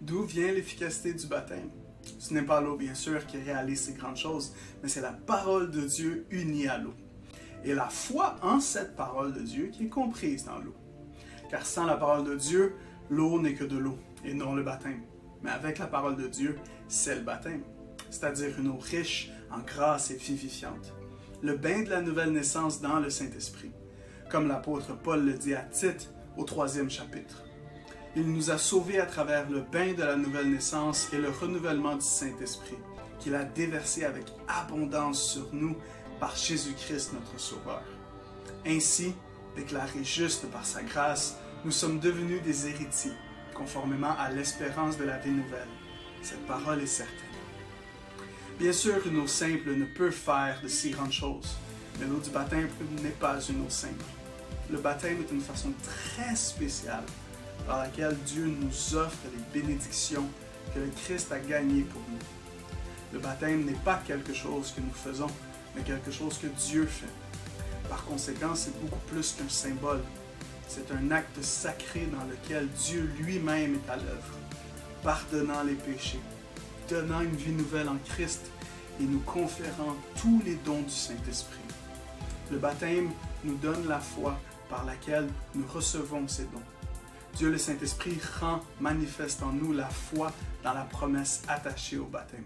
D'où vient l'efficacité du baptême? Ce n'est pas l'eau, bien sûr, qui réalise ces grandes choses, mais c'est la parole de Dieu unie à l'eau. Et la foi en cette parole de Dieu qui est comprise dans l'eau. Car sans la parole de Dieu, l'eau n'est que de l'eau, et non le baptême. Mais avec la parole de Dieu, c'est le baptême, c'est-à-dire une eau riche en grâce et vivifiante. Le bain de la nouvelle naissance dans le Saint-Esprit, comme l'apôtre Paul le dit à Tite au 3e chapitre. Il nous a sauvés à travers le bain de la nouvelle naissance et le renouvellement du Saint-Esprit, qu'il a déversé avec abondance sur nous par Jésus-Christ notre Sauveur. Ainsi, déclarés justes par sa grâce, nous sommes devenus des héritiers, conformément à l'espérance de la vie nouvelle. Cette parole est certaine. Bien sûr, une eau simple ne peut faire de si grandes choses, mais l'eau du baptême n'est pas une eau simple. Le baptême est une façon très spéciale par laquelle Dieu nous offre les bénédictions que le Christ a gagnées pour nous. Le baptême n'est pas quelque chose que nous faisons, mais quelque chose que Dieu fait. Par conséquent, c'est beaucoup plus qu'un symbole. C'est un acte sacré dans lequel Dieu lui-même est à l'œuvre, pardonnant les péchés, donnant une vie nouvelle en Christ et nous conférant tous les dons du Saint-Esprit. Le baptême nous donne la foi par laquelle nous recevons ces dons. Dieu le Saint-Esprit rend manifeste en nous la foi dans la promesse attachée au baptême.